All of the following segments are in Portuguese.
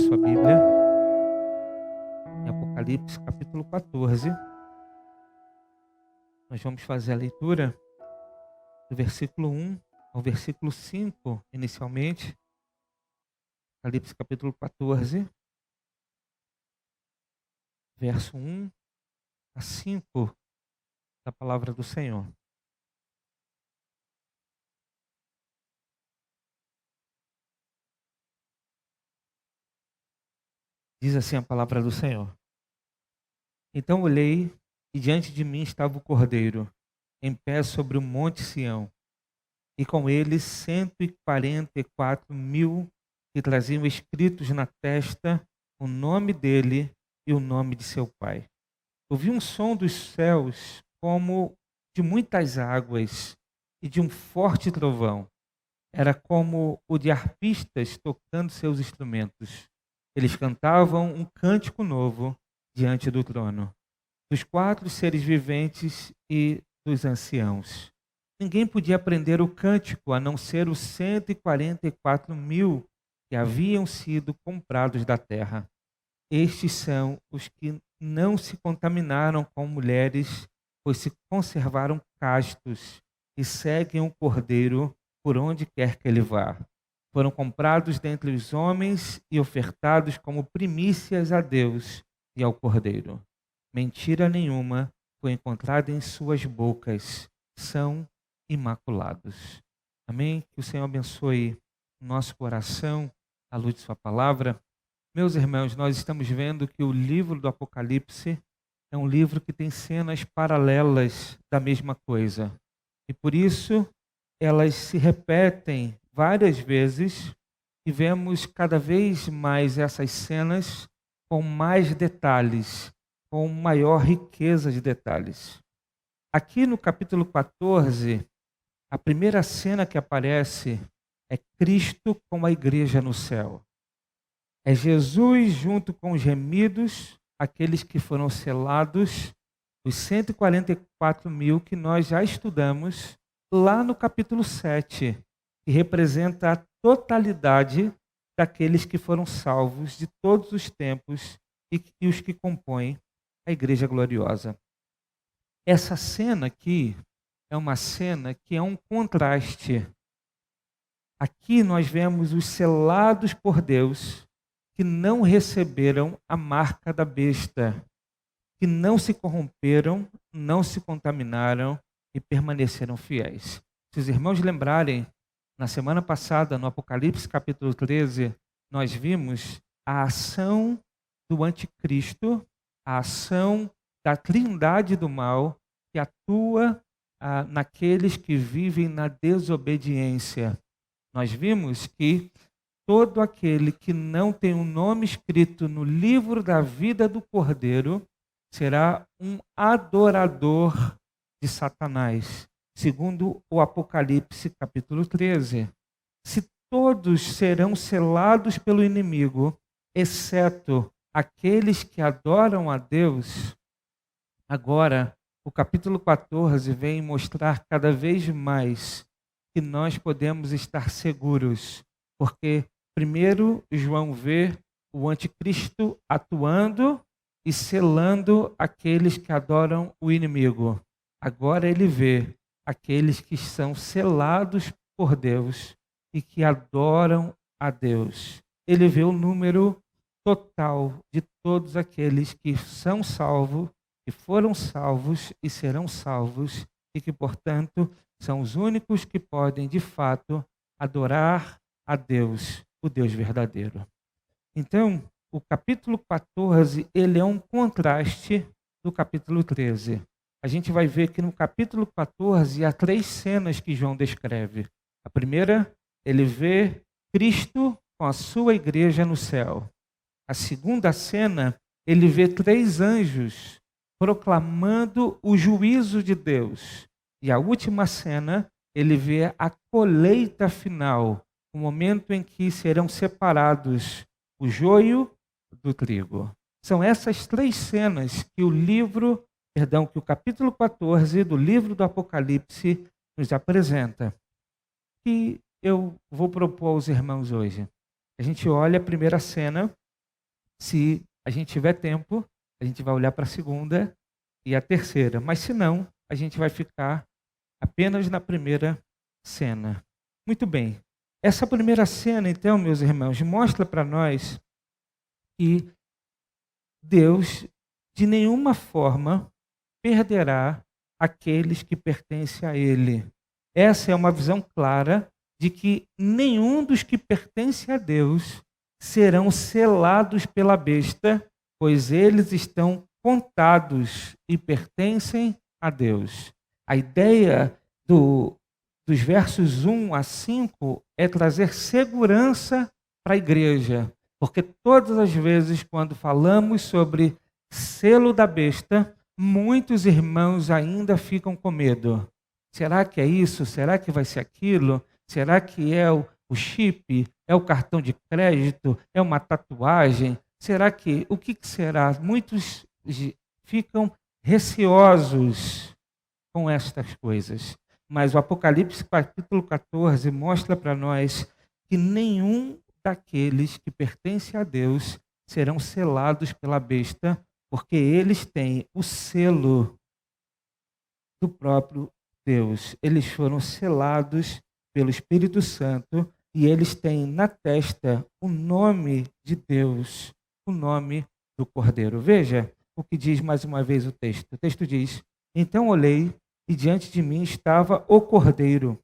sua Bíblia em Apocalipse capítulo 14. Nós vamos fazer a leitura do versículo 1 ao versículo 5, inicialmente. Apocalipse capítulo 14, verso 1 a 5 da palavra do Senhor. Diz assim a palavra do Senhor. Então olhei e diante de mim estava o Cordeiro, em pé sobre o monte Sião, e com ele 144.000 que traziam escritos na testa o nome dele e o nome de seu pai. Ouvi um som dos céus como de muitas águas e de um forte trovão. Era como o de arpistas tocando seus instrumentos. Eles cantavam um cântico novo diante do trono, dos 4 seres viventes e dos anciãos. Ninguém podia aprender o cântico a não ser os 144.000 que haviam sido comprados da terra. Estes são os que não se contaminaram com mulheres, pois se conservaram castos e seguem o Cordeiro por onde quer que ele vá. Foram comprados dentre os homens e ofertados como primícias a Deus e ao Cordeiro. Mentira nenhuma foi encontrada em suas bocas. São imaculados. Amém? Que o Senhor abençoe o nosso coração à luz de sua palavra. Meus irmãos, nós estamos vendo que o livro do Apocalipse é um livro que tem cenas paralelas da mesma coisa. E por isso elas se repetem várias vezes e vemos cada vez mais essas cenas com mais detalhes, com maior riqueza de detalhes. Aqui no capítulo 14, a primeira cena que aparece é Cristo com a igreja no céu. É Jesus junto com os remidos, aqueles que foram selados, os 144.000 que nós já estudamos lá no capítulo 7, que representa a totalidade daqueles que foram salvos de todos os tempos e os que compõem a igreja gloriosa. Essa cena aqui é uma cena que é um contraste. Aqui nós vemos os selados por Deus, que não receberam a marca da besta, que não se corromperam, não se contaminaram e permaneceram fiéis. Se os irmãos lembrarem, na semana passada, no Apocalipse capítulo 13, nós vimos a ação do anticristo, a ação da trindade do mal que atua naqueles que vivem na desobediência. Nós vimos que todo aquele que não tem um nome escrito no livro da vida do Cordeiro será um adorador de Satanás, segundo o Apocalipse capítulo 13. Se todos serão selados pelo inimigo, exceto aqueles que adoram a Deus, agora o capítulo 14 vem mostrar cada vez mais que nós podemos estar seguros, porque primeiro João vê o anticristo atuando e selando aqueles que adoram o inimigo. Agora ele vê aqueles que são selados por Deus e que adoram a Deus. Ele vê o número total de todos aqueles que são salvos, que foram salvos e serão salvos e que, portanto, são os únicos que podem, de fato, adorar a Deus, o Deus verdadeiro. Então, o capítulo 14, ele é um contraste do capítulo 13. A gente vai ver que no capítulo 14 há 3 cenas que João descreve. A primeira, ele vê Cristo com a sua igreja no céu. A segunda cena, ele vê 3 anjos proclamando o juízo de Deus. E a última cena, ele vê a colheita final, o momento em que serão separados o joio do trigo. São essas 3 cenas que que o capítulo 14 do livro do Apocalipse nos apresenta. Que eu vou propor aos irmãos hoje. A gente olha a primeira cena Se a gente tiver tempo, a gente vai olhar para a segunda e a terceira. Mas se não, a gente vai ficar apenas na primeira cena. Muito bem. Essa primeira cena, então, meus irmãos, mostra para nós que Deus, de nenhuma forma, perderá aqueles que pertencem a Ele. Essa é uma visão clara de que nenhum dos que pertencem a Deus serão selados pela besta, pois eles estão contados e pertencem a Deus. A ideia dos versos 1 a 5 é trazer segurança para a igreja, porque todas as vezes quando falamos sobre selo da besta, muitos irmãos ainda ficam com medo. Será que é isso? Será que vai ser aquilo? Será que é o chip? É o cartão de crédito? É uma tatuagem? Será que... O que será? Muitos ficam receosos com estas coisas. Mas o Apocalipse capítulo 14 mostra para nós que nenhum daqueles que pertencem a Deus serão selados pela besta, porque eles têm o selo do próprio Deus. Eles foram selados pelo Espírito Santo e eles têm na testa o nome de Deus, o nome do Cordeiro. Veja o que diz mais uma vez o texto. O texto diz: então olhei e diante de mim estava o Cordeiro,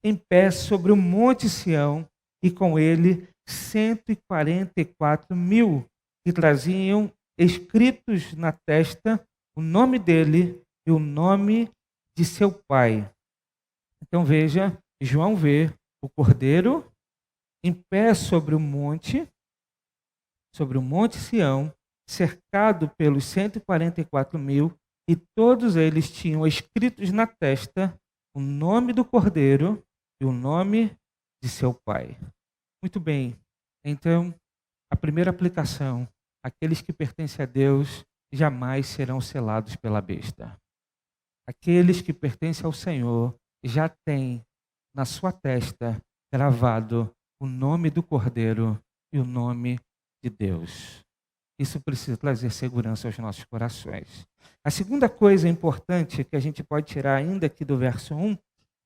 em pé sobre o monte Sião, e com ele 144.000 que traziam escritos na testa o nome dele e o nome de seu pai. Então veja, João vê o Cordeiro em pé sobre o monte Sião, cercado pelos 144.000, e todos eles tinham escritos na testa o nome do Cordeiro e o nome de seu pai. Muito bem, então, a primeira aplicação: aqueles que pertencem a Deus jamais serão selados pela besta. Aqueles que pertencem ao Senhor já têm na sua testa gravado o nome do Cordeiro e o nome de Deus. Isso precisa trazer segurança aos nossos corações. A segunda coisa importante que a gente pode tirar ainda aqui do verso 1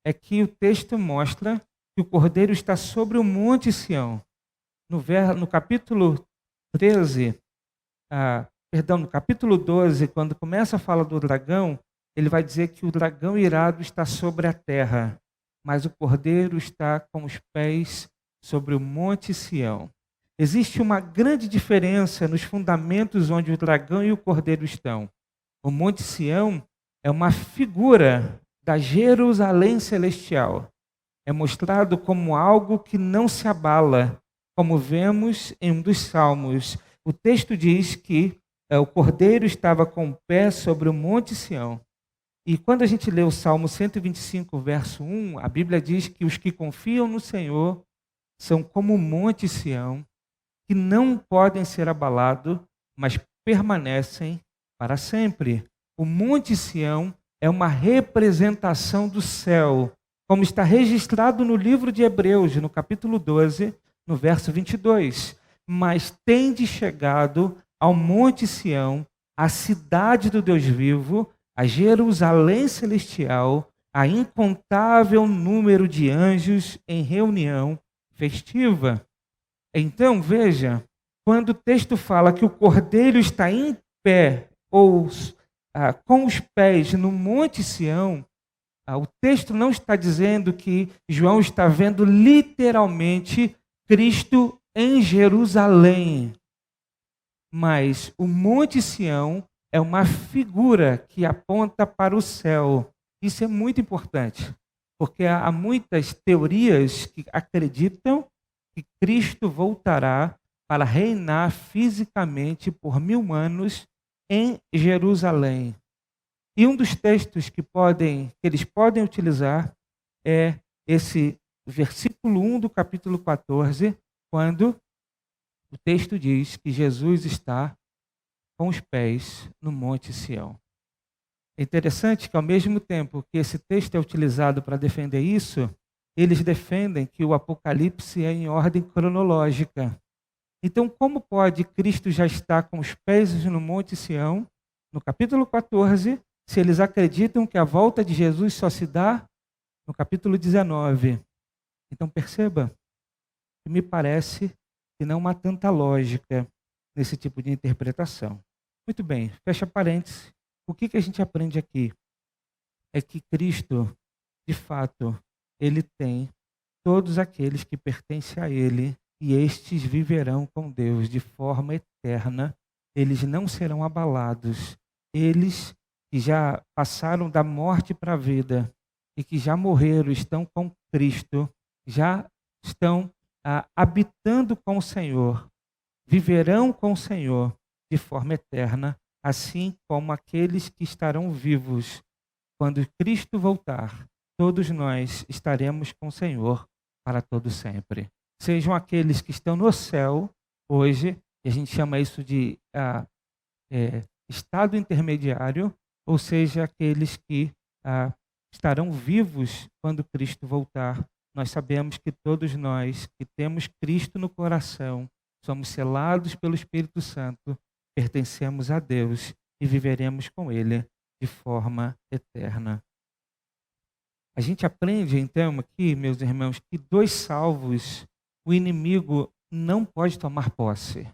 é que o texto mostra que o Cordeiro está sobre o monte Sião. No capítulo 13, no capítulo 12, quando começa a falar do dragão, ele vai dizer que o dragão irado está sobre a terra, mas o Cordeiro está com os pés sobre o monte Sião. Existe uma grande diferença nos fundamentos onde o dragão e o Cordeiro estão. O monte Sião é uma figura da Jerusalém celestial. É mostrado como algo que não se abala, como vemos em um dos salmos. O texto diz que o Cordeiro estava com o pé sobre o monte Sião. E quando a gente lê o Salmo 125, verso 1, a Bíblia diz que os que confiam no Senhor são como o monte Sião, que não podem ser abalados, mas permanecem para sempre. O monte Sião é uma representação do céu, como está registrado no livro de Hebreus, no capítulo 12, no verso 22. Mas tende chegado ao monte Sião, a cidade do Deus vivo, a Jerusalém celestial, a incontável número de anjos em reunião festiva. Então, veja, quando o texto fala que o Cordeiro está em pé, ou com os pés no monte Sião, o texto não está dizendo que João está vendo literalmente Cristo em Jerusalém. Mas o monte Sião é uma figura que aponta para o céu. Isso é muito importante, porque há muitas teorias que acreditam que Cristo voltará para reinar fisicamente por 1000 anos em Jerusalém. E um dos textos que eles podem utilizar é esse versículo 1 do capítulo 14, quando o texto diz que Jesus está com os pés no monte Sião. É interessante que, ao mesmo tempo que esse texto é utilizado para defender isso, eles defendem que o Apocalipse é em ordem cronológica. Então, como pode Cristo já estar com os pés no Monte Sião, no capítulo 14, se eles acreditam que a volta de Jesus só se dá no capítulo 19? Então, perceba que me parece que não há tanta lógica nesse tipo de interpretação. Muito bem, fecha parênteses. O que a gente aprende aqui? É que Cristo, de fato, ele tem todos aqueles que pertencem a ele, e estes viverão com Deus de forma eterna. Eles não serão abalados. Eles que já passaram da morte para a vida e que já morreram, estão com Cristo, já estão habitando com o Senhor, viverão com o Senhor de forma eterna, assim como aqueles que estarão vivos quando Cristo voltar. Todos nós estaremos com o Senhor para todo sempre. Sejam aqueles que estão no céu hoje, e a gente chama isso de estado intermediário, ou seja, aqueles que estarão vivos quando Cristo voltar. Nós sabemos que todos nós que temos Cristo no coração, somos selados pelo Espírito Santo, pertencemos a Deus e viveremos com Ele de forma eterna. A gente aprende então aqui, meus irmãos, que dos salvos o inimigo não pode tomar posse.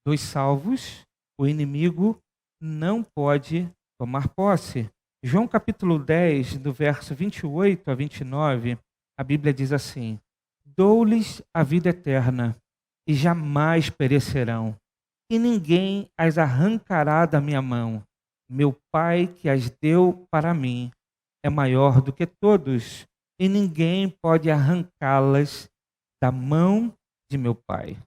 Dos salvos o inimigo não pode tomar posse. João capítulo 10, do verso 28 a 29, a Bíblia diz assim: dou-lhes a vida eterna e jamais perecerão, e ninguém as arrancará da minha mão. Meu Pai que as deu para mim é maior do que todos, e ninguém pode arrancá-las da mão de meu Pai.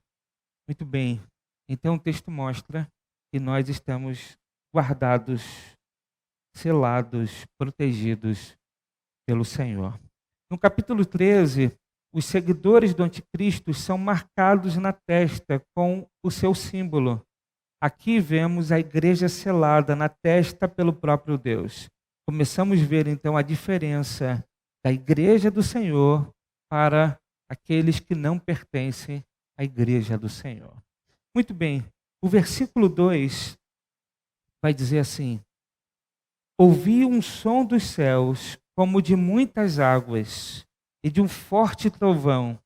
Muito bem, então o texto mostra que nós estamos guardados, selados, protegidos pelo Senhor. No capítulo 13, os seguidores do anticristo são marcados na testa com o seu símbolo. Aqui vemos a igreja selada na testa pelo próprio Deus. Começamos a ver então a diferença da igreja do Senhor para aqueles que não pertencem à igreja do Senhor. Muito bem, o versículo 2 vai dizer assim: ouvi um som dos céus como de muitas águas e de um forte trovão.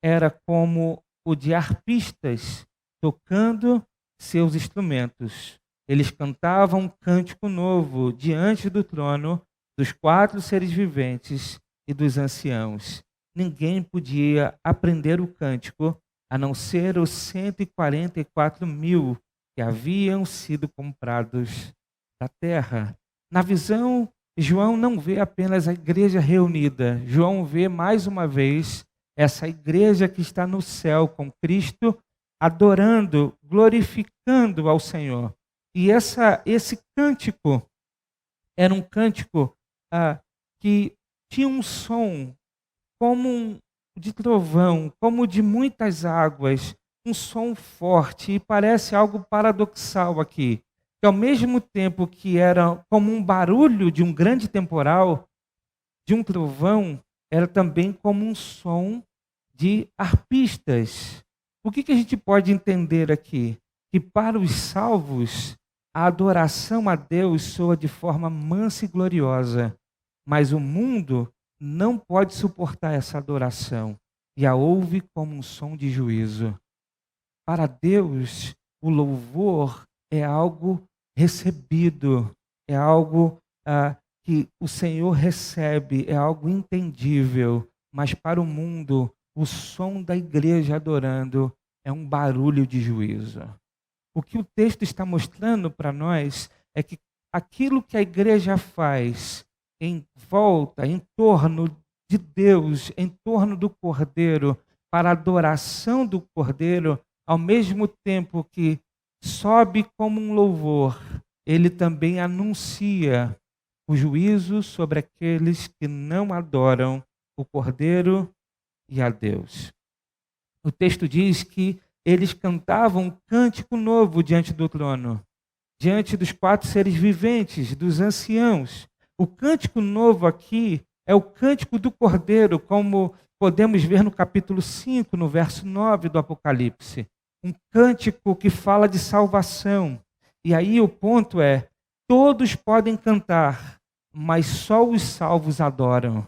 Era como o de arpistas tocando seus instrumentos. Eles cantavam um cântico novo diante do trono dos 4 seres viventes e dos anciãos. Ninguém podia aprender o cântico a não ser os 144.000 que haviam sido comprados da terra. Na visão, João não vê apenas a igreja reunida. João vê mais uma vez essa igreja que está no céu com Cristo, adorando, glorificando ao Senhor. E esse cântico era um cântico que tinha um som como de trovão, como de muitas águas, um som forte, e parece algo paradoxal aqui, que ao mesmo tempo que era como um barulho de um grande temporal, de um trovão, era também como um som de arpistas. O que a gente pode entender aqui? Que para os salvos, a adoração a Deus soa de forma mansa e gloriosa, mas o mundo não pode suportar essa adoração e a ouve como um som de juízo. Para Deus, o louvor é algo recebido, é algo que o Senhor recebe, é algo entendível, mas para o mundo, o som da igreja adorando é um barulho de juízo. O que o texto está mostrando para nós é que aquilo que a igreja faz em volta, em torno de Deus, em torno do Cordeiro, para a adoração do Cordeiro, ao mesmo tempo que sobe como um louvor, ele também anuncia o juízo sobre aqueles que não adoram o Cordeiro e a Deus. O texto diz que eles cantavam um cântico novo diante do trono, diante dos 4 seres viventes, dos anciãos. O cântico novo aqui é o cântico do Cordeiro, como podemos ver no capítulo 5, no verso 9 do Apocalipse. um cântico que fala de salvação. E aí o ponto é, todos podem cantar, mas só os salvos adoram.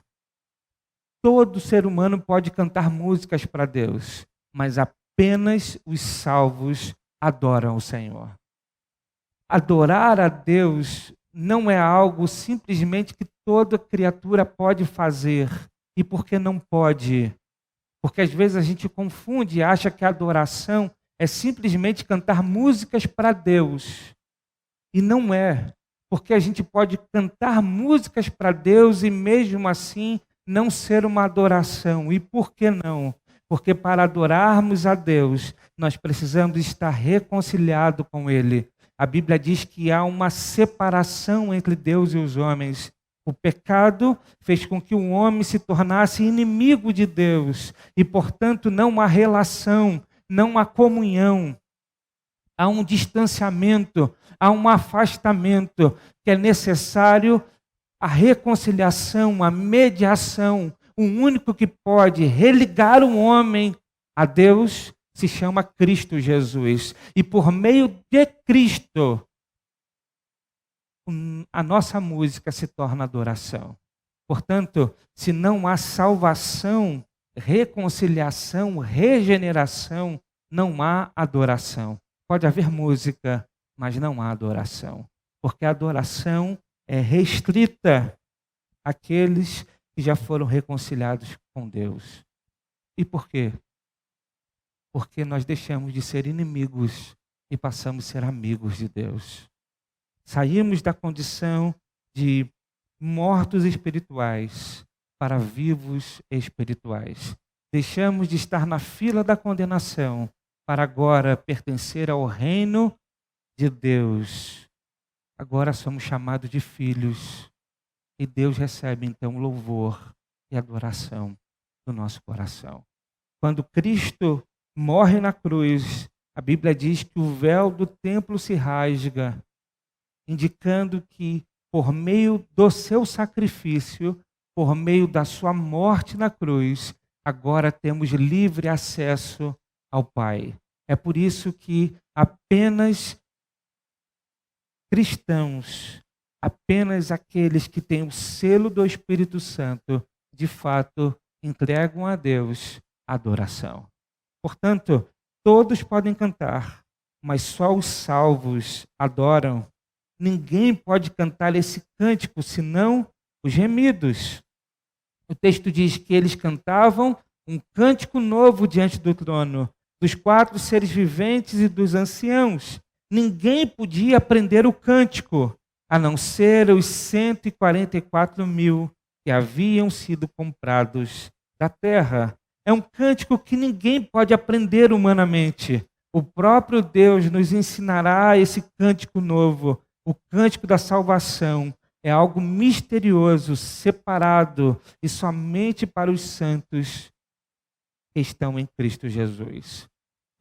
Todo ser humano pode cantar músicas para Deus, mas apenas os salvos adoram o Senhor. Adorar a Deus não é algo simplesmente que toda criatura pode fazer. E por que não pode? Porque às vezes a gente confunde e acha que a adoração é simplesmente cantar músicas para Deus. E não é. Porque a gente pode cantar músicas para Deus e mesmo assim não ser uma adoração. E por que não? Porque para adorarmos a Deus, nós precisamos estar reconciliados com Ele. A Bíblia diz que há uma separação entre Deus e os homens. O pecado fez com que o homem se tornasse inimigo de Deus e, portanto, não há relação, não há comunhão. Há um distanciamento, há um afastamento que é necessário a reconciliação, a mediação. O único que pode religar o homem a Deus se chama Cristo Jesus. E por meio de Cristo, a nossa música se torna adoração. Portanto, se não há salvação, reconciliação, regeneração, não há adoração. Pode haver música, mas não há adoração. Porque a adoração é restrita àqueles que já foram reconciliados com Deus. E por quê? Porque nós deixamos de ser inimigos e passamos a ser amigos de Deus. Saímos da condição de mortos espirituais para vivos espirituais. Deixamos de estar na fila da condenação para agora pertencer ao reino de Deus. Agora somos chamados de filhos e Deus recebe então louvor e adoração do nosso coração. Quando Cristo morre na cruz, a Bíblia diz que o véu do templo se rasga, indicando que por meio do seu sacrifício, por meio da sua morte na cruz, agora temos livre acesso ao Pai. É por isso que apenas cristãos, apenas aqueles que têm o selo do Espírito Santo, de fato, entregam a Deus a adoração. Portanto, todos podem cantar, mas só os salvos adoram. Ninguém pode cantar esse cântico, senão os gemidos. O texto diz que eles cantavam um cântico novo diante do trono, dos 4 seres viventes e dos anciãos. Ninguém podia aprender o cântico, a não ser os 144.000 que haviam sido comprados da terra. É um cântico que ninguém pode aprender humanamente. O próprio Deus nos ensinará esse cântico novo, o cântico da salvação. É algo misterioso, separado e somente para os santos que estão em Cristo Jesus.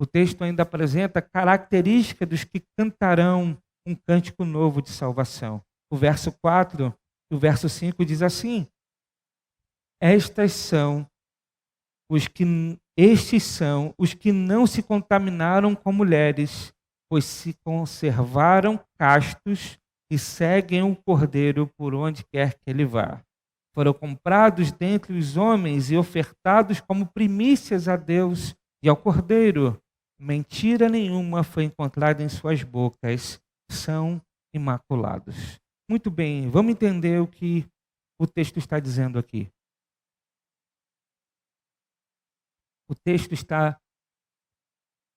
O texto ainda apresenta características dos que cantarão um cântico novo de salvação. O verso 4 e o verso 5 diz assim: Estes são os que não se contaminaram com mulheres, pois se conservaram castos e seguem o Cordeiro por onde quer que ele vá. Foram comprados dentre os homens e ofertados como primícias a Deus e ao Cordeiro. Mentira nenhuma foi encontrada em suas bocas, são imaculados. Muito bem, vamos entender o que o texto está dizendo aqui. O texto está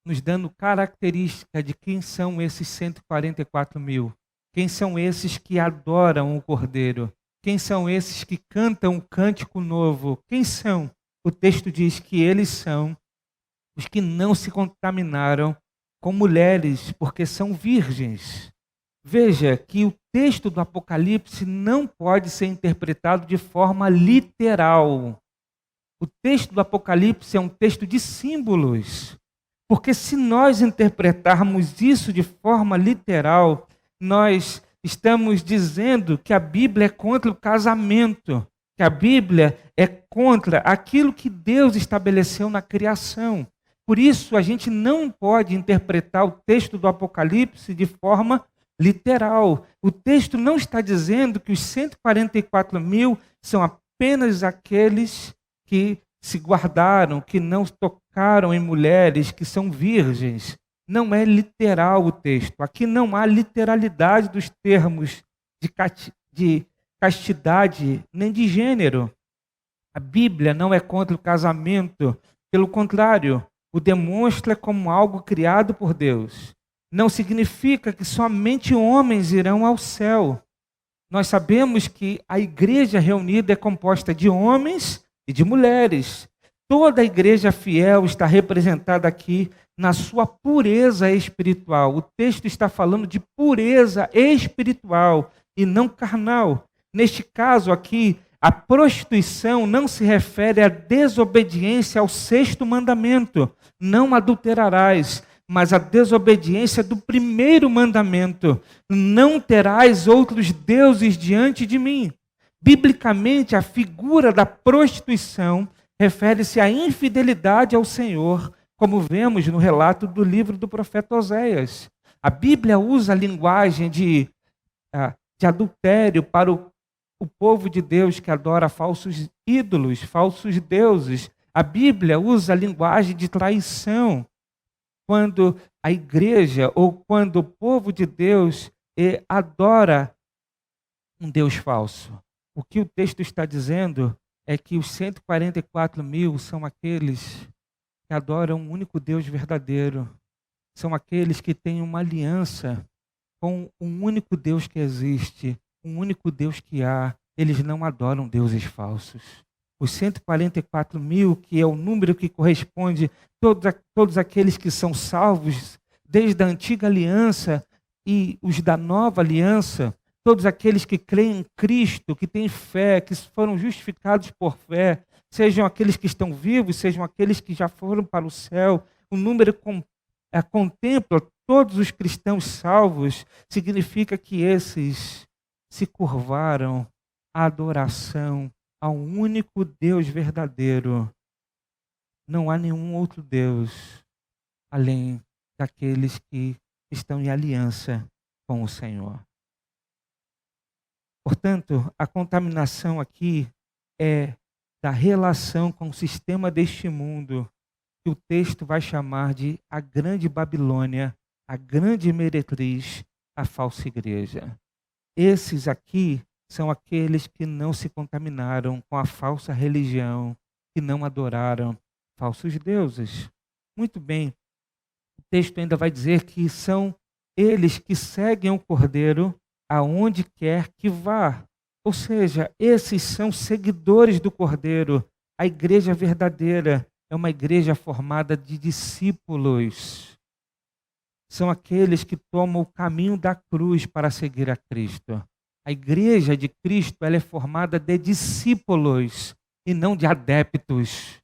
nos dando característica de quem são esses 144.000. Quem são esses que adoram o Cordeiro? Quem são esses que cantam o cântico novo? Quem são? O texto diz que eles são os que não se contaminaram com mulheres, porque são virgens. Veja que o texto do Apocalipse não pode ser interpretado de forma literal. O texto do Apocalipse é um texto de símbolos. Porque se nós interpretarmos isso de forma literal, nós estamos dizendo que a Bíblia é contra o casamento, que a Bíblia é contra aquilo que Deus estabeleceu na criação. Por isso, a gente não pode interpretar o texto do Apocalipse de forma literal. O texto não está dizendo que os 144 mil são apenas aqueles que se guardaram, que não tocaram em mulheres, que são virgens. Não é literal o texto. Aqui não há literalidade dos termos de castidade nem de gênero. A Bíblia não é contra o casamento, pelo contrário, o demonstra como algo criado por Deus. Não significa que somente homens irão ao céu. Nós sabemos que a igreja reunida é composta de homens e de mulheres. Toda a igreja fiel está representada aqui na sua pureza espiritual. O texto está falando de pureza espiritual e não carnal. Neste caso aqui, a prostituição não se refere à desobediência ao sexto mandamento, não adulterarás, mas à desobediência do primeiro mandamento, não terás outros deuses diante de mim. Biblicamente, a figura da prostituição refere-se à infidelidade ao Senhor, como vemos no relato do livro do profeta Oséias. A Bíblia usa a linguagem de adultério para o povo de Deus que adora falsos ídolos, falsos deuses. A Bíblia usa a linguagem de traição quando a igreja ou quando o povo de Deus adora um Deus falso. O que o texto está dizendo é que os 144 mil são aqueles que adoram um único Deus verdadeiro. São aqueles que têm uma aliança com um único Deus que existe, um único Deus que há. Eles não adoram deuses falsos. Os 144 mil, que é o número que corresponde a todos aqueles que são salvos desde a antiga aliança e os da nova aliança, todos aqueles que creem em Cristo, que têm fé, que foram justificados por fé, sejam aqueles que estão vivos, sejam aqueles que já foram para o céu, o número contempla todos os cristãos salvos, significa que esses se curvaram à adoração ao único Deus verdadeiro. Não há nenhum outro Deus além daqueles que estão em aliança com o Senhor. Portanto, a contaminação aqui é da relação com o sistema deste mundo, que o texto vai chamar de a grande Babilônia, a grande meretriz, a falsa igreja. Esses aqui são aqueles que não se contaminaram com a falsa religião, que não adoraram falsos deuses. Muito bem, o texto ainda vai dizer que são eles que seguem o Cordeiro aonde quer que vá. Ou seja, esses são seguidores do Cordeiro. A igreja verdadeira é uma igreja formada de discípulos. São aqueles que tomam o caminho da cruz para seguir a Cristo. A igreja de Cristo, ela é formada de discípulos e não de adeptos.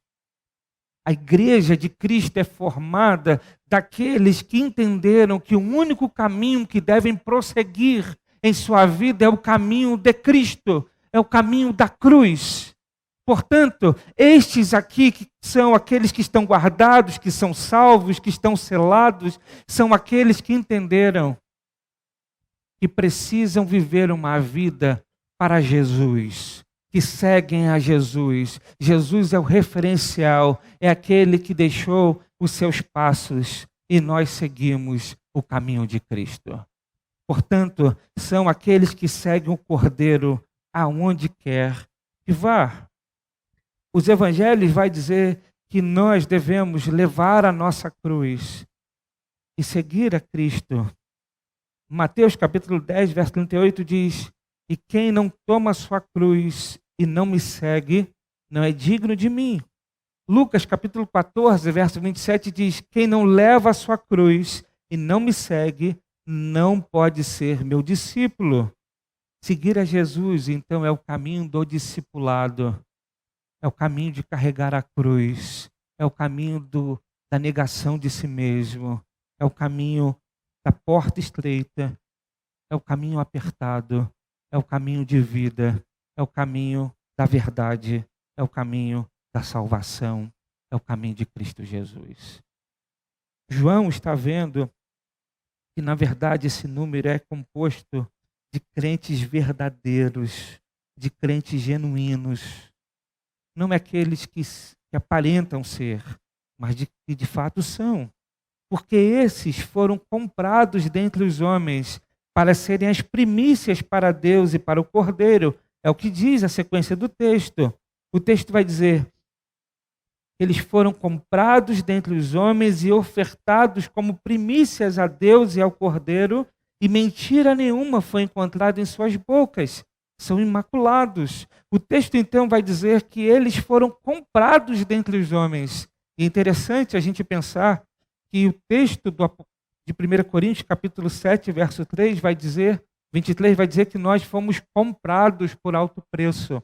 A igreja de Cristo é formada daqueles que entenderam que o único caminho que devem prosseguir em sua vida é o caminho de Cristo, é o caminho da cruz. Portanto, estes aqui que são aqueles que estão guardados, que são salvos, que estão selados, são aqueles que entenderam que precisam viver uma vida para Jesus, que seguem a Jesus. Jesus é o referencial, é aquele que deixou os seus passos e nós seguimos o caminho de Cristo. Portanto, são aqueles que seguem o Cordeiro aonde quer que vá. Os evangelhos vai dizer que nós devemos levar a nossa cruz e seguir a Cristo. Mateus capítulo 10, verso 38 diz: e quem não toma a sua cruz e não me segue, não é digno de mim. Lucas capítulo 14, verso 27 diz: quem não leva a sua cruz e não me segue, não pode ser meu discípulo. Seguir a Jesus, então, é o caminho do discipulado. É o caminho de carregar a cruz. É o caminho da negação de si mesmo. É o caminho da porta estreita. É o caminho apertado. É o caminho de vida. É o caminho da verdade. É o caminho da salvação. É o caminho de Cristo Jesus. João está vendo que, na verdade, esse número é composto de crentes verdadeiros, de crentes genuínos. Não é aqueles que aparentam ser, mas que de fato são. Porque esses foram comprados dentre os homens para serem as primícias para Deus e para o Cordeiro. É o que diz a sequência do texto. O texto vai dizer: eles foram comprados dentre os homens e ofertados como primícias a Deus e ao Cordeiro, e mentira nenhuma foi encontrada em suas bocas. São imaculados. O texto então vai dizer que eles foram comprados dentre os homens. E é interessante a gente pensar que o texto de 1 Coríntios, capítulo 7, verso 3, 23, vai dizer que nós fomos comprados por alto preço.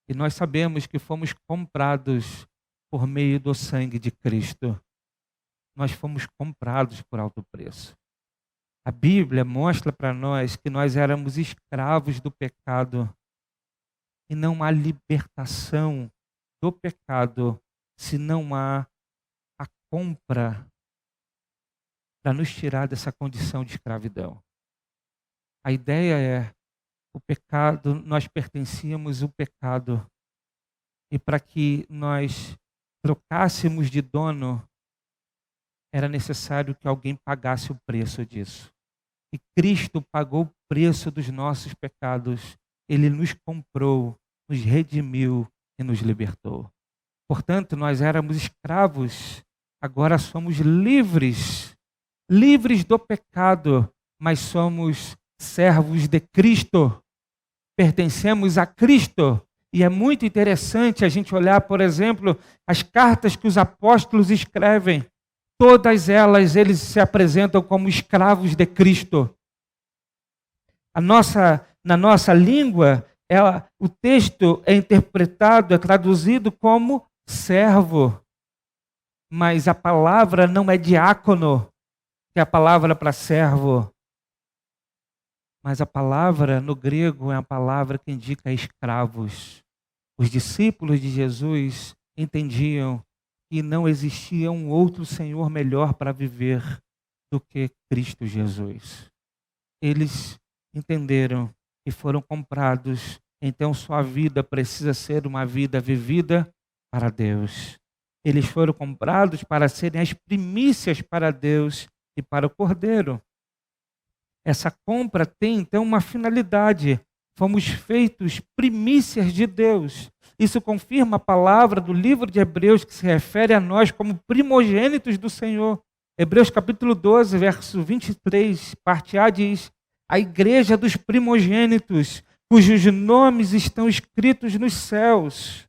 E nós sabemos que fomos comprados por meio do sangue de Cristo. Nós fomos comprados por alto preço. A Bíblia mostra para nós que nós éramos escravos do pecado. E não há libertação do pecado se não há a compra para nos tirar dessa condição de escravidão. A ideia é: o pecado, nós pertencíamos ao pecado. E para que nós trocássemos de dono, era necessário que alguém pagasse o preço disso. E Cristo pagou o preço dos nossos pecados. Ele nos comprou, nos redimiu e nos libertou. Portanto, nós éramos escravos, agora somos livres. Livres do pecado, mas somos servos de Cristo. Pertencemos a Cristo. E é muito interessante a gente olhar, por exemplo, as cartas que os apóstolos escrevem. Todas elas, eles se apresentam como escravos de Cristo. Na nossa língua, o texto é interpretado, é traduzido como servo. Mas a palavra não é diácono, que é a palavra para servo. Mas a palavra no grego é a palavra que indica escravos. Os discípulos de Jesus entendiam que não existia um outro Senhor melhor para viver do que Cristo Jesus. Eles entenderam que foram comprados, então sua vida precisa ser uma vida vivida para Deus. Eles foram comprados para serem as primícias para Deus e para o Cordeiro. Essa compra tem então uma finalidade. Fomos feitos primícias de Deus. Isso confirma a palavra do livro de Hebreus, que se refere a nós como primogênitos do Senhor. Hebreus capítulo 12, verso 23, parte A diz: a igreja dos primogênitos, cujos nomes estão escritos nos céus.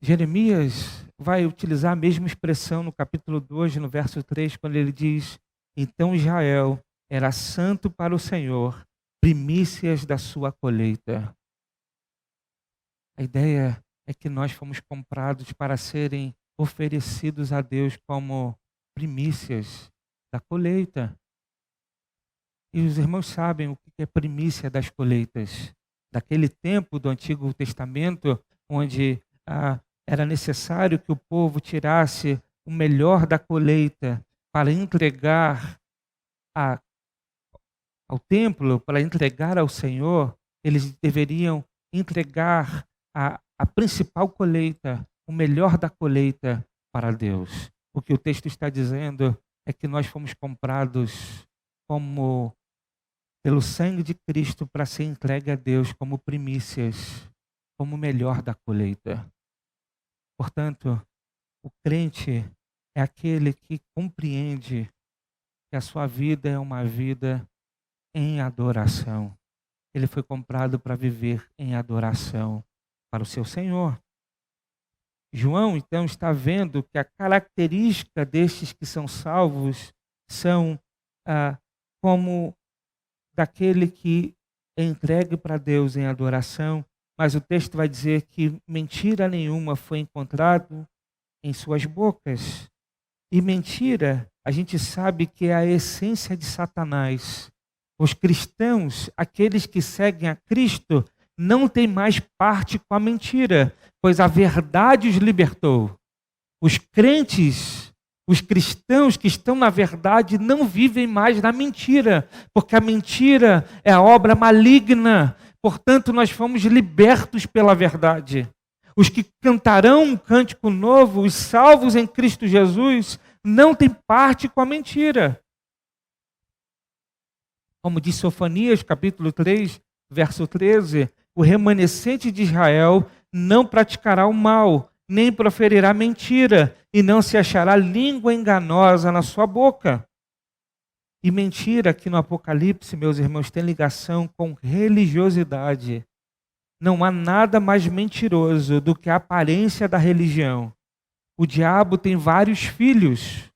Jeremias vai utilizar a mesma expressão no capítulo 2, no verso 3, quando ele diz: então Israel era santo para o Senhor, primícias da sua colheita. A ideia é que nós fomos comprados para serem oferecidos a Deus como primícias da colheita. E os irmãos sabem o que é primícia das colheitas. Daquele tempo do Antigo Testamento, onde era necessário que o povo tirasse o melhor da colheita para entregar ao templo, para entregar ao Senhor, eles deveriam entregar a principal colheita, o melhor da colheita para Deus. O que o texto está dizendo é que nós fomos comprados pelo sangue de Cristo para ser entregue a Deus como primícias, como o melhor da colheita. Portanto, o crente é aquele que compreende que a sua vida é uma vida em adoração. Ele foi comprado para viver em adoração para o seu Senhor. João, então, está vendo que a característica destes que são salvos são como daquele que é entregue para Deus em adoração, mas o texto vai dizer que mentira nenhuma foi encontrada em suas bocas. E mentira, a gente sabe que é a essência de Satanás. Os cristãos, aqueles que seguem a Cristo, não têm mais parte com a mentira, pois a verdade os libertou. Os crentes, os cristãos que estão na verdade não vivem mais na mentira, porque a mentira é a obra maligna. Portanto, nós fomos libertos pela verdade. Os que cantarão um cântico novo, os salvos em Cristo Jesus, não têm parte com a mentira. Como diz Sofonias, capítulo 3, verso 13, o remanescente de Israel não praticará o mal, nem proferirá mentira, e não se achará língua enganosa na sua boca. E mentira, aqui no Apocalipse, meus irmãos, tem ligação com religiosidade. Não há nada mais mentiroso do que a aparência da religião. O diabo tem vários filhos,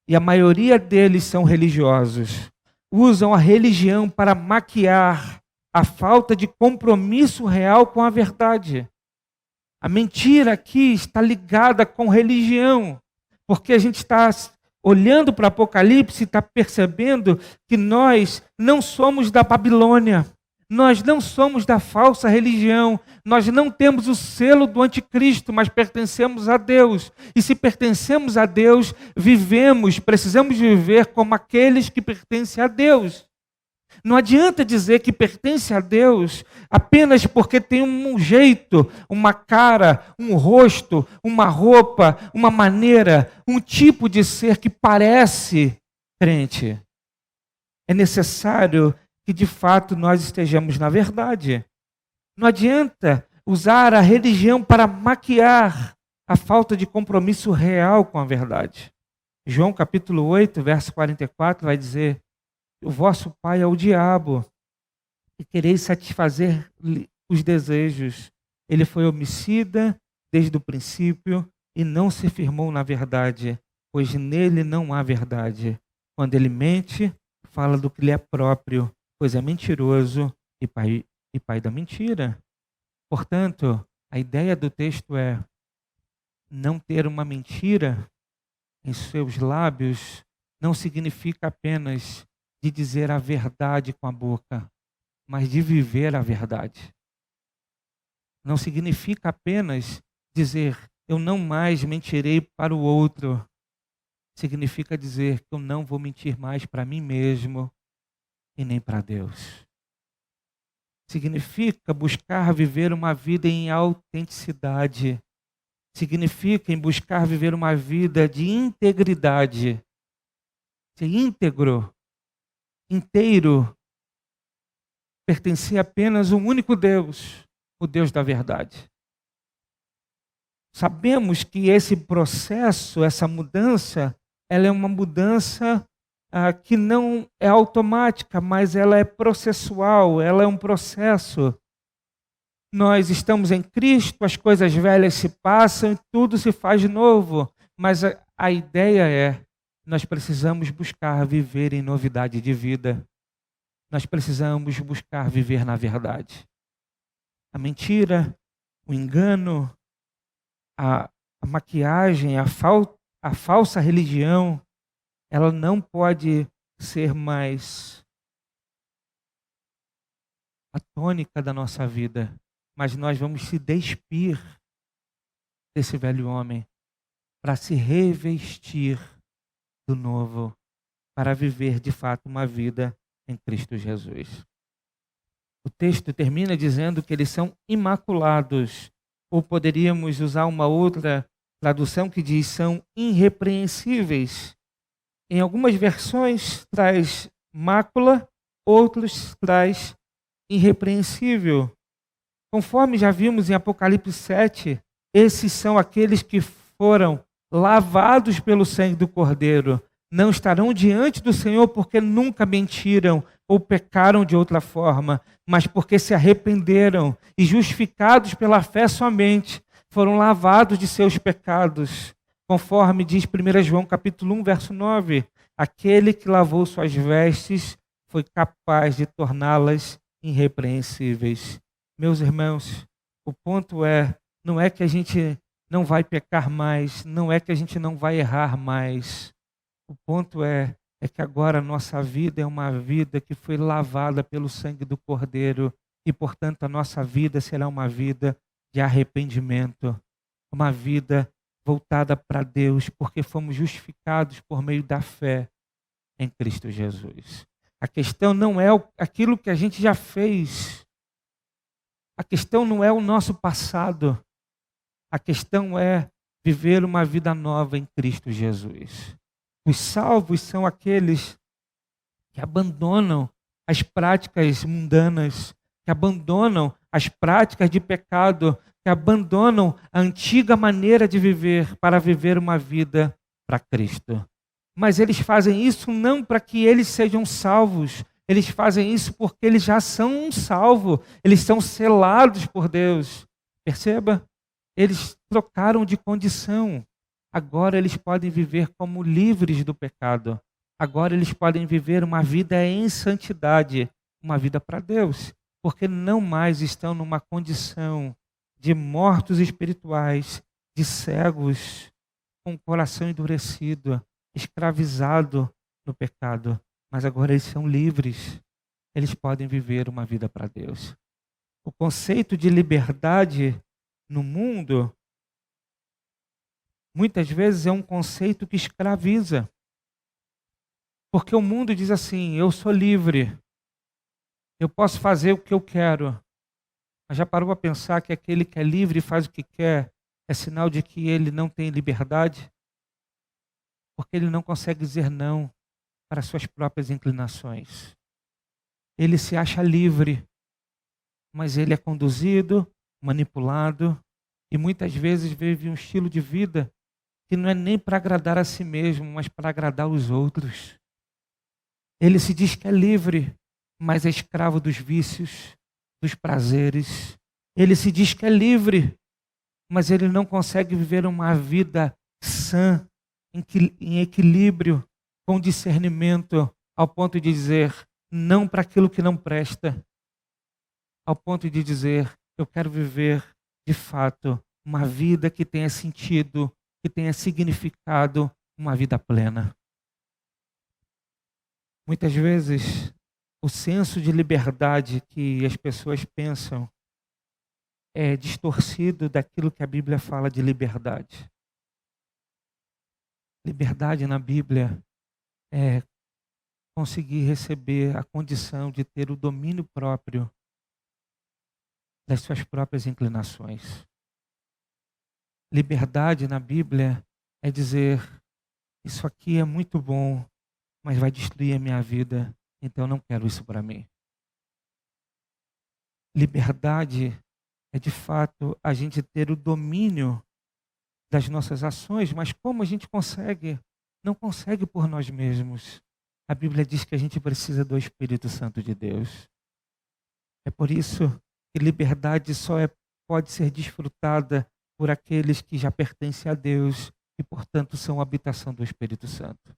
e a maioria deles são religiosos. Usam a religião para maquiar a falta de compromisso real com a verdade. A mentira aqui está ligada com religião, porque a gente está olhando para o Apocalipse e está percebendo que nós não somos da Babilônia, nós não somos da falsa religião, nós não temos o selo do anticristo, mas pertencemos a Deus. E se pertencemos a Deus, precisamos viver como aqueles que pertencem a Deus. Não adianta dizer que pertence a Deus apenas porque tem um jeito, uma cara, um rosto, uma roupa, uma maneira, um tipo de ser que parece crente. É necessário que de fato nós estejamos na verdade. Não adianta usar a religião para maquiar a falta de compromisso real com a verdade. João capítulo 8, verso 44 vai dizer: o vosso pai é o diabo, e quereis satisfazer os desejos. Ele foi homicida desde o princípio e não se firmou na verdade, pois nele não há verdade. Quando ele mente, fala do que lhe é próprio, pois é mentiroso e pai da mentira. Portanto, a ideia do texto é não ter uma mentira em seus lábios não significa apenas de dizer a verdade com a boca, mas de viver a verdade. Não significa apenas dizer, eu não mais mentirei para o outro. Significa dizer que eu não vou mentir mais para mim mesmo e nem para Deus. Significa buscar viver uma vida em autenticidade. Significa em buscar viver uma vida de integridade. Ser íntegro, inteiro, pertencer apenas a um único Deus, o Deus da verdade. Sabemos que esse processo, essa mudança, ela é uma mudança que não é automática, mas ela é processual, ela é um processo. Nós estamos em Cristo, as coisas velhas se passam e tudo se faz novo, mas a ideia é nós precisamos buscar viver em novidade de vida. Nós precisamos buscar viver na verdade. A mentira, o engano, a maquiagem, a falsa religião, ela não pode ser mais a tônica da nossa vida, mas nós vamos se despir desse velho homem para se revestir do novo, para viver de fato uma vida em Cristo Jesus. O texto termina dizendo que eles são imaculados, ou poderíamos usar uma outra tradução que diz são irrepreensíveis. Em algumas versões traz mácula, outros traz irrepreensível. Conforme já vimos em Apocalipse 7, esses são aqueles que foram lavados pelo sangue do Cordeiro, não estarão diante do Senhor porque nunca mentiram ou pecaram de outra forma, mas porque se arrependeram e justificados pela fé somente, foram lavados de seus pecados. Conforme diz 1 João capítulo 1, verso 9, aquele que lavou suas vestes foi capaz de torná-las irrepreensíveis. Meus irmãos, o ponto não é que a gente não vai pecar mais, não é que a gente não vai errar mais. O ponto é que agora a nossa vida é uma vida que foi lavada pelo sangue do Cordeiro e, portanto, a nossa vida será uma vida de arrependimento, uma vida voltada para Deus, porque fomos justificados por meio da fé em Cristo Jesus. A questão não é aquilo que a gente já fez. A questão não é o nosso passado. A questão é viver uma vida nova em Cristo Jesus. Os salvos são aqueles que abandonam as práticas mundanas, que abandonam as práticas de pecado, que abandonam a antiga maneira de viver para viver uma vida para Cristo. Mas eles fazem isso não para que eles sejam salvos, eles fazem isso porque eles já são salvos, eles são selados por Deus. Perceba? Eles trocaram de condição. Agora eles podem viver como livres do pecado. Agora eles podem viver uma vida em santidade, uma vida para Deus, porque não mais estão numa condição de mortos espirituais, de cegos, com o coração endurecido, escravizado no pecado. Mas agora eles são livres, eles podem viver uma vida para Deus. O conceito de liberdade no mundo, muitas vezes é um conceito que escraviza. Porque o mundo diz assim, eu sou livre, eu posso fazer o que eu quero. Mas já parou para pensar que aquele que é livre e faz o que quer é sinal de que ele não tem liberdade? Porque ele não consegue dizer não para suas próprias inclinações. Ele se acha livre, mas ele é conduzido, manipulado e muitas vezes vive um estilo de vida que não é nem para agradar a si mesmo, mas para agradar os outros. Ele se diz que é livre, mas é escravo dos vícios, dos prazeres. Ele se diz que é livre, mas ele não consegue viver uma vida sã, em equilíbrio, com discernimento, ao ponto de dizer não para aquilo que não presta, ao ponto de dizer eu quero viver de fato uma vida que tenha sentido, que tenha significado, uma vida plena. Muitas vezes, o senso de liberdade que as pessoas pensam é distorcido daquilo que a Bíblia fala de liberdade. Liberdade na Bíblia é conseguir receber a condição de ter o domínio próprio das suas próprias inclinações. Liberdade na Bíblia é dizer, isso aqui é muito bom, mas vai destruir a minha vida, então eu não quero isso para mim. Liberdade é de fato a gente ter o domínio das nossas ações, mas como a gente consegue? Não consegue por nós mesmos. A Bíblia diz que a gente precisa do Espírito Santo de Deus. É por isso que liberdade pode ser desfrutada por aqueles que já pertencem a Deus e, portanto, são a habitação do Espírito Santo.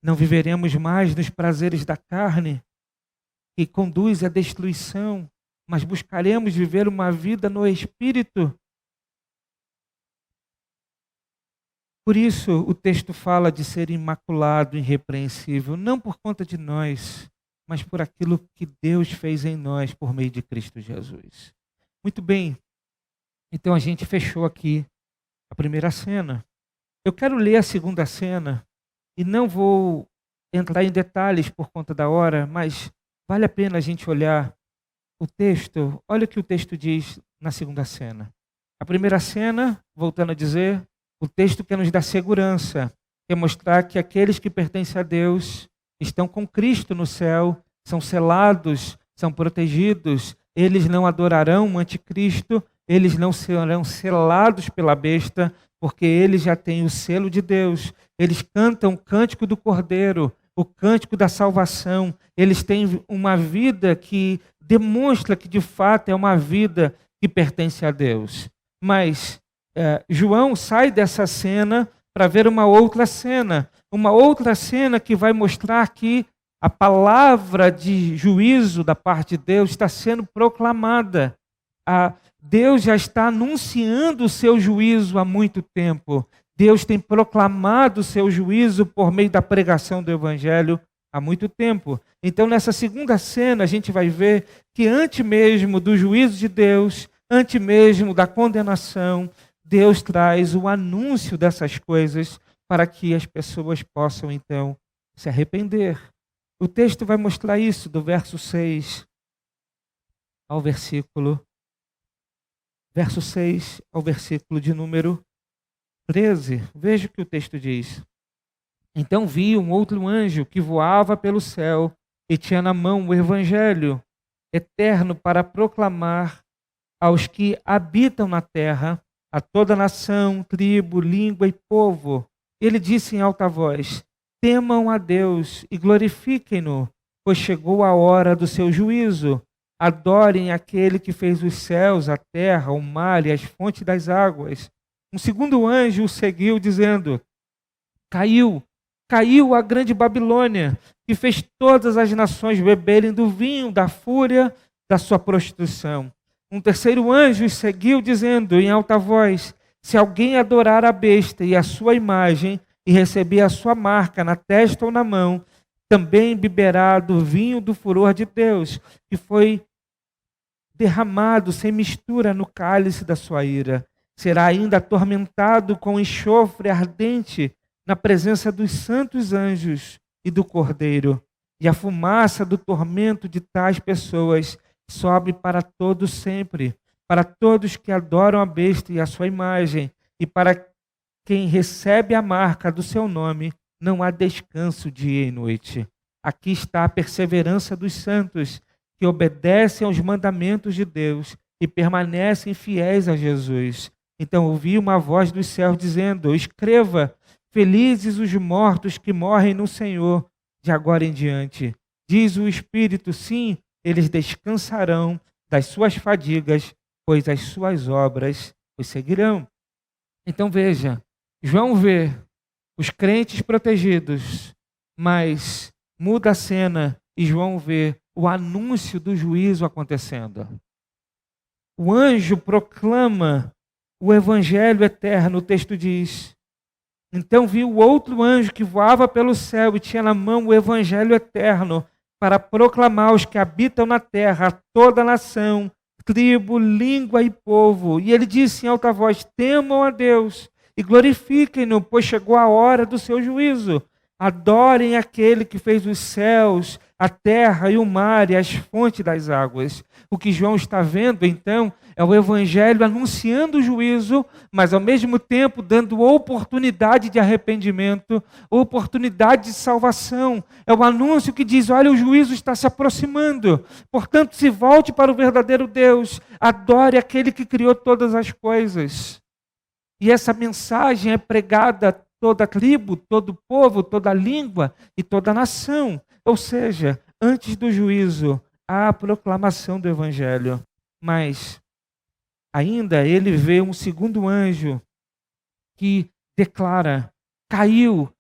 Não viveremos mais nos prazeres da carne, que conduz à destruição, mas buscaremos viver uma vida no Espírito. Por isso, o texto fala de ser imaculado, irrepreensível, não por conta de nós, mas por aquilo que Deus fez em nós por meio de Cristo Jesus. Muito bem, então a gente fechou aqui a primeira cena. Eu quero ler a segunda cena e não vou entrar em detalhes por conta da hora, mas vale a pena a gente olhar o texto. Olha o que o texto diz na segunda cena. A primeira cena, voltando a dizer, o texto quer nos dar segurança, quer mostrar que aqueles que pertencem a Deus estão com Cristo no céu, são selados, são protegidos, eles não adorarão o anticristo, eles não serão selados pela besta, porque eles já têm o selo de Deus. Eles cantam o cântico do Cordeiro, o cântico da salvação. Eles têm uma vida que demonstra que de fato é uma vida que pertence a Deus. Mas João sai dessa cena para ver uma outra cena que vai mostrar que a palavra de juízo da parte de Deus está sendo proclamada. Deus já está anunciando o seu juízo há muito tempo. Deus tem proclamado o seu juízo por meio da pregação do Evangelho há muito tempo. Então, nessa segunda cena, a gente vai ver que antes mesmo do juízo de Deus, antes mesmo da condenação, Deus traz o anúncio dessas coisas para que as pessoas possam, então, se arrepender. O texto vai mostrar isso do verso 6 ao verso 6 ao versículo de número 13. Veja o que o texto diz. Então vi um outro anjo que voava pelo céu e tinha na mão o evangelho eterno para proclamar aos que habitam na terra, a toda nação, tribo, língua e povo. Ele disse em alta voz: temam a Deus e glorifiquem-no, pois chegou a hora do seu juízo. Adorem aquele que fez os céus, a terra, o mar e as fontes das águas. Um segundo anjo o seguiu, dizendo: caiu a grande Babilônia, que fez todas as nações beberem do vinho da fúria da sua prostituição. Um terceiro anjo os seguiu, dizendo em alta voz: se alguém adorar a besta e a sua imagem, e receber a sua marca na testa ou na mão, também beberá do vinho do furor de Deus, que foi derramado sem mistura no cálice da sua ira. Será ainda atormentado com enxofre ardente na presença dos santos anjos e do Cordeiro. E a fumaça do tormento de tais pessoas sobe para todos sempre, para todos que adoram a besta e a sua imagem, e para quem recebe a marca do seu nome, não há descanso dia e noite. Aqui está a perseverança dos santos, que obedecem aos mandamentos de Deus e permanecem fiéis a Jesus. Então ouvi uma voz dos céus dizendo: escreva, felizes os mortos que morrem no Senhor, de agora em diante. Diz o Espírito: sim, eles descansarão das suas fadigas, pois as suas obras os seguirão. Então veja, João vê os crentes protegidos, mas muda a cena e João vê o anúncio do juízo acontecendo. O anjo proclama o evangelho eterno, o texto diz: então viu outro anjo que voava pelo céu e tinha na mão o evangelho eterno para proclamar aos que habitam na terra, a toda nação, tribo, língua e povo. E ele disse em alta voz: temam a Deus e glorifiquem-no, pois chegou a hora do seu juízo. Adorem aquele que fez os céus, a terra e o mar e as fontes das águas. O que João está vendo, então, é o evangelho anunciando o juízo, mas ao mesmo tempo dando oportunidade de arrependimento, oportunidade de salvação. É o anúncio que diz: olha, o juízo está se aproximando. Portanto, se volte para o verdadeiro Deus. Adore aquele que criou todas as coisas. E essa mensagem é pregada a toda a tribo, todo o povo, toda a língua e toda a nação. Ou seja, antes do juízo, há a proclamação do evangelho. Mas ainda ele vê um segundo anjo que declara: caiu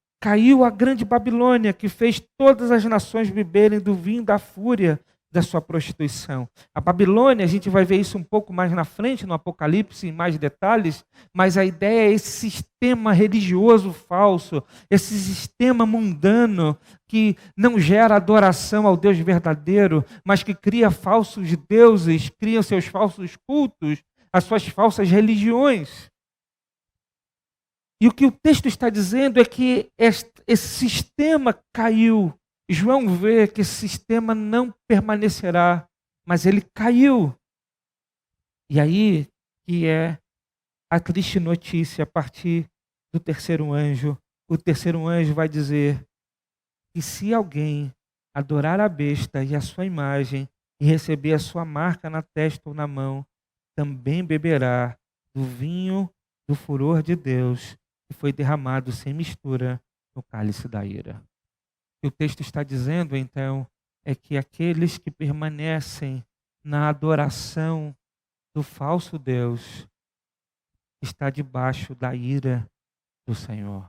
a grande Babilônia, que fez todas as nações beberem do vinho da fúria da sua prostituição. A Babilônia, a gente vai ver isso um pouco mais na frente, no Apocalipse, em mais detalhes, mas a ideia é esse sistema religioso falso, esse sistema mundano que não gera adoração ao Deus verdadeiro, mas que cria falsos deuses, cria seus falsos cultos, as suas falsas religiões. E o que o texto está dizendo é que esse sistema caiu. João vê que esse sistema não permanecerá, mas ele caiu. E aí que é a triste notícia a partir do terceiro anjo. O terceiro anjo vai dizer que se alguém adorar a besta e a sua imagem e receber a sua marca na testa ou na mão, também beberá do vinho do furor de Deus, que foi derramado sem mistura no cálice da ira. O que o texto está dizendo, então, é que aqueles que permanecem na adoração do falso Deus está debaixo da ira do Senhor.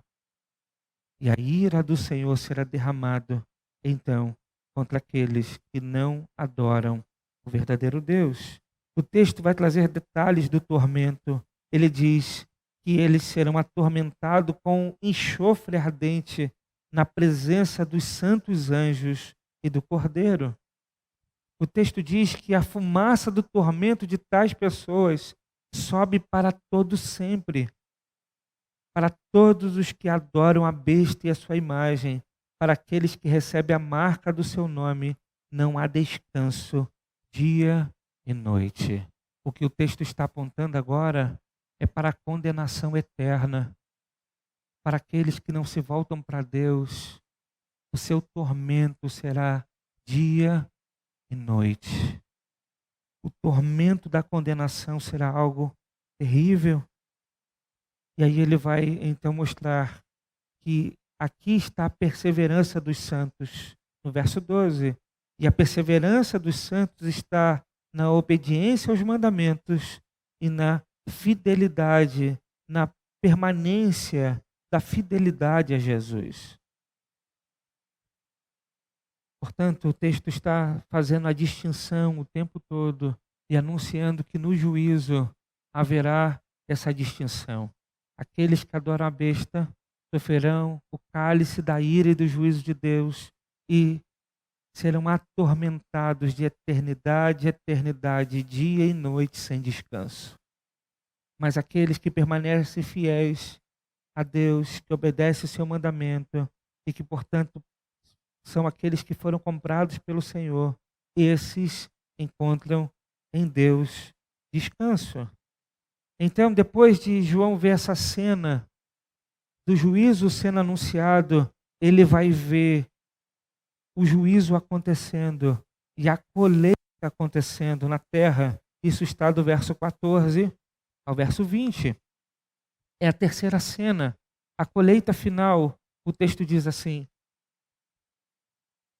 E a ira do Senhor será derramada, então, contra aqueles que não adoram o verdadeiro Deus. O texto vai trazer detalhes do tormento. Ele diz que eles serão atormentados com enxofre ardente na presença dos santos anjos e do Cordeiro. O texto diz que a fumaça do tormento de tais pessoas sobe para todo sempre, para todos os que adoram a besta e a sua imagem, para aqueles que recebem a marca do seu nome, não há descanso, dia e noite. O que o texto está apontando agora é para a condenação eterna, para aqueles que não se voltam para Deus. O seu tormento será dia e noite. O tormento da condenação será algo terrível. E aí ele vai então mostrar que aqui está a perseverança dos santos, no verso 12. E a perseverança dos santos está na obediência aos mandamentos e na fidelidade, na permanência da fidelidade a Jesus. Portanto, o texto está fazendo a distinção o tempo todo e anunciando que no juízo haverá essa distinção. Aqueles que adoram a besta sofrerão o cálice da ira e do juízo de Deus e serão atormentados de eternidade em eternidade, dia e noite sem descanso. Mas aqueles que permanecem fiéis a Deus, que obedecem o seu mandamento e que, portanto, são aqueles que foram comprados pelo Senhor, esses encontram em Deus descanso. Então, depois de João ver essa cena do juízo sendo anunciado, ele vai ver o juízo acontecendo e a colheita acontecendo na terra. Isso está do verso 14 ao verso 20. É a terceira cena, a colheita final. O texto diz assim: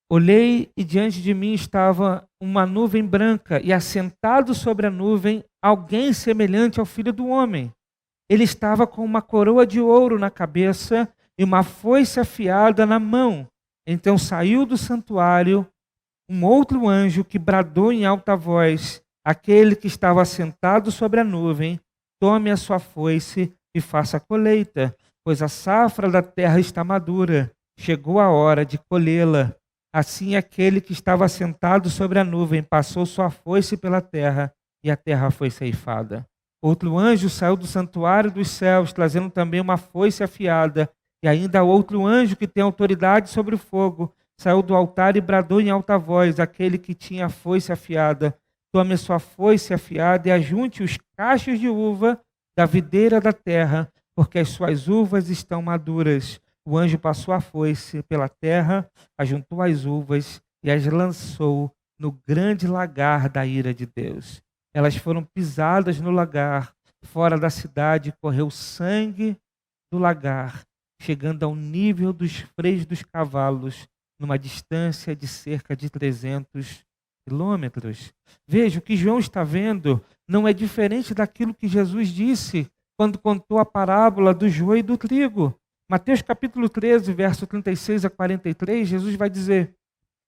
olhei e diante de mim estava uma nuvem branca e assentado sobre a nuvem alguém semelhante ao Filho do Homem. Ele estava com uma coroa de ouro na cabeça e uma foice afiada na mão. Então saiu do santuário um outro anjo que bradou em alta voz: aquele que estava sentado sobre a nuvem, tome a sua foice e faça a colheita, pois a safra da terra está madura. Chegou a hora de colhê-la. Assim aquele que estava sentado sobre a nuvem passou sua foice pela terra, e a terra foi ceifada. Outro anjo saiu do santuário dos céus, trazendo também uma foice afiada. E ainda outro anjo que tem autoridade sobre o fogo saiu do altar e bradou em alta voz: aquele que tinha a foice afiada, tome sua foice afiada e ajunte os cachos de uva da videira da terra, porque as suas uvas estão maduras. O anjo passou a foice pela terra, ajuntou as uvas e as lançou no grande lagar da ira de Deus. Elas foram pisadas no lagar, fora da cidade correu sangue do lagar, chegando ao nível dos freios dos cavalos, numa distância de cerca de 300 quilômetros. Veja, o que João está vendo não é diferente daquilo que Jesus disse quando contou a parábola do joio e do trigo. Mateus capítulo 13, verso 36 a 43, Jesus vai dizer: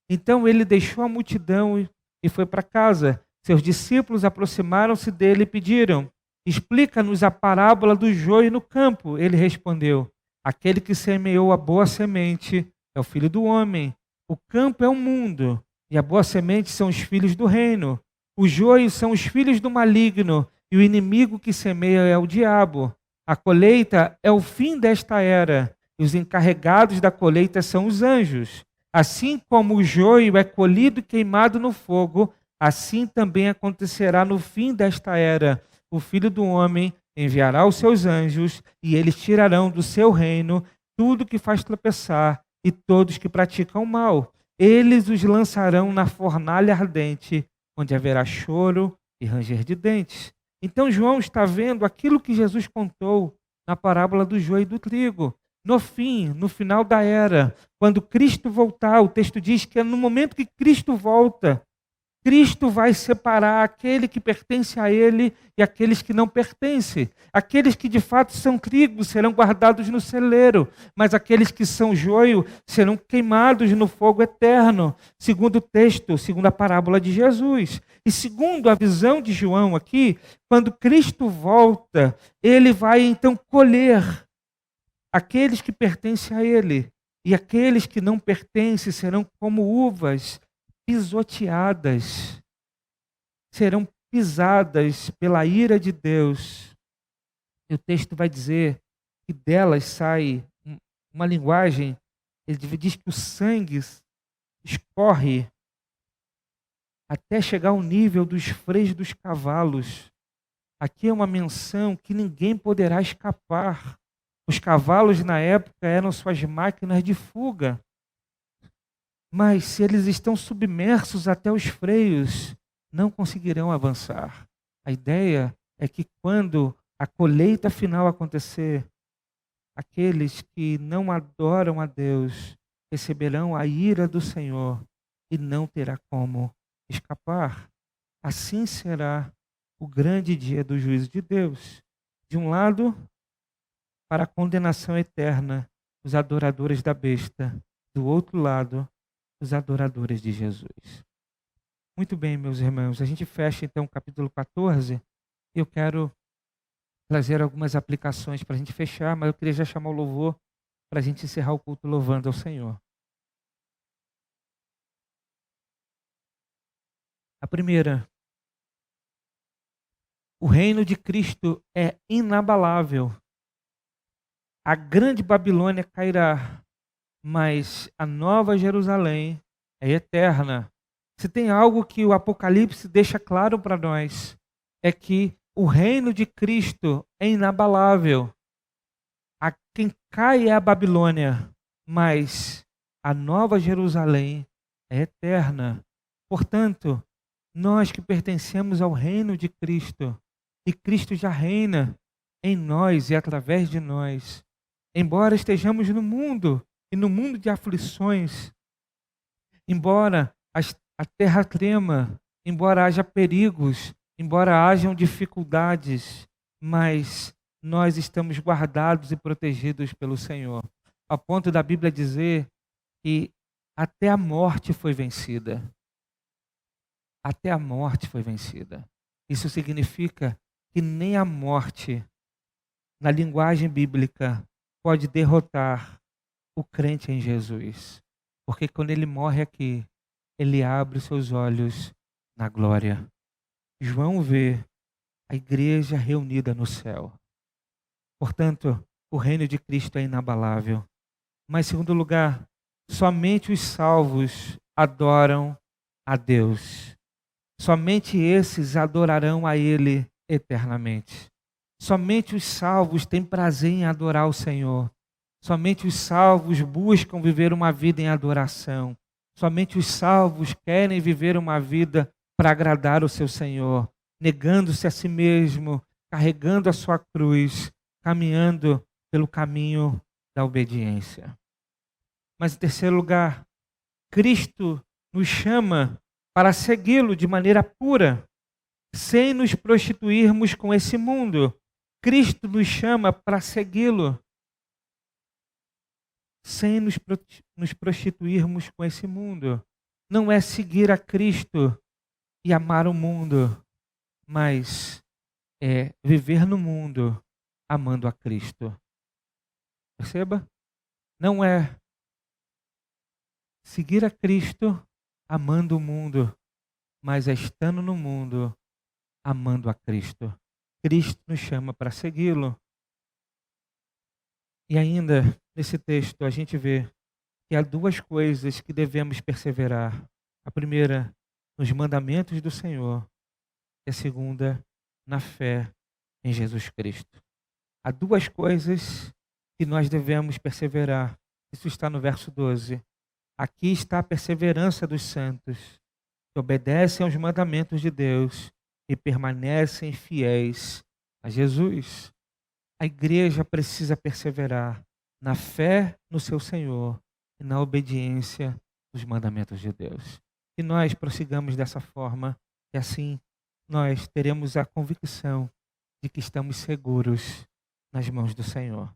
então ele deixou a multidão e foi para casa. Seus discípulos aproximaram-se dele e pediram: explica-nos a parábola do joio no campo. Ele respondeu: aquele que semeou a boa semente é o Filho do Homem. O campo é o mundo, e a boa semente são os filhos do reino. Os joios são os filhos do maligno, e o inimigo que semeia é o diabo. A colheita é o fim desta era, e os encarregados da colheita são os anjos. Assim como o joio é colhido e queimado no fogo, assim também acontecerá no fim desta era. O Filho do Homem enviará os seus anjos, e eles tirarão do seu reino tudo que faz tropeçar e todos que praticam o mal. Eles os lançarão na fornalha ardente, onde haverá choro e ranger de dentes. Então João está vendo aquilo que Jesus contou na parábola do joio e do trigo. No fim, no final da era, quando Cristo voltar, o texto diz que é no momento que Cristo volta, Cristo vai separar aquele que pertence a Ele e aqueles que não pertencem. Aqueles que de fato são trigo serão guardados no celeiro, mas aqueles que são joio serão queimados no fogo eterno, segundo o texto, segundo a parábola de Jesus. E segundo a visão de João aqui, quando Cristo volta, Ele vai então colher aqueles que pertencem a Ele E aqueles que não pertencem serão como uvas pisoteadas, serão pisadas pela ira de Deus. E o texto vai dizer que delas sai uma linguagem, ele diz que o sangue escorre até chegar ao nível dos freios dos cavalos. Aqui é uma menção que ninguém poderá escapar. Os cavalos na época eram suas máquinas de fuga. Mas se eles estão submersos até os freios, não conseguirão avançar. A ideia é que quando a colheita final acontecer, aqueles que não adoram a Deus receberão a ira do Senhor e não terá como escapar. Assim será o grande dia do juízo de Deus. De um lado, para a condenação eterna, os adoradores da besta. Do outro lado, os adoradores de Jesus. Muito bem, meus irmãos. A gente fecha então o capítulo 14. Eu quero trazer algumas aplicações para a gente fechar, mas eu queria já chamar o louvor para a gente encerrar o culto louvando ao Senhor. A primeira, o reino de Cristo é inabalável. A grande Babilônia cairá, mas a nova Jerusalém é eterna. Se tem algo que o Apocalipse deixa claro para nós, é que o reino de Cristo é inabalável. A quem cai é a Babilônia, mas a nova Jerusalém é eterna. Portanto, nós que pertencemos ao reino de Cristo, e Cristo já reina em nós e através de nós, embora estejamos no mundo, e no mundo de aflições, embora a terra trema, embora haja perigos, embora hajam dificuldades, mas nós estamos guardados e protegidos pelo Senhor. A ponto da Bíblia dizer que até a morte foi vencida. Até a morte foi vencida. Isso significa que nem a morte, na linguagem bíblica, pode derrotar o crente em Jesus. Porque quando ele morre aqui, ele abre os seus olhos na glória. João vê a igreja reunida no céu. Portanto, o reino de Cristo é inabalável. Mas, em segundo lugar, somente os salvos adoram a Deus. Somente esses adorarão a Ele eternamente. Somente os salvos têm prazer em adorar o Senhor. Somente os salvos buscam viver uma vida em adoração. Somente os salvos querem viver uma vida para agradar o seu Senhor, negando-se a si mesmo, carregando a sua cruz, caminhando pelo caminho da obediência. Mas, em terceiro lugar, Cristo nos chama para segui-lo de maneira pura, sem nos prostituirmos com esse mundo. Cristo nos chama para segui-lo, sem nos prostituirmos com esse mundo. Não é seguir a Cristo e amar o mundo, mas é viver no mundo amando a Cristo. Perceba? Não é seguir a Cristo amando o mundo, mas é estando no mundo amando a Cristo. Cristo nos chama para segui-lo. E ainda, nesse texto, a gente vê que há duas coisas que devemos perseverar. A primeira, nos mandamentos do Senhor. E a segunda, na fé em Jesus Cristo. Há duas coisas que nós devemos perseverar. Isso está no verso 12. Aqui está a perseverança dos santos, que obedecem aos mandamentos de Deus e permanecem fiéis a Jesus. A igreja precisa perseverar na fé no seu Senhor e na obediência dos mandamentos de Deus. Que nós prossigamos dessa forma e assim nós teremos a convicção de que estamos seguros nas mãos do Senhor.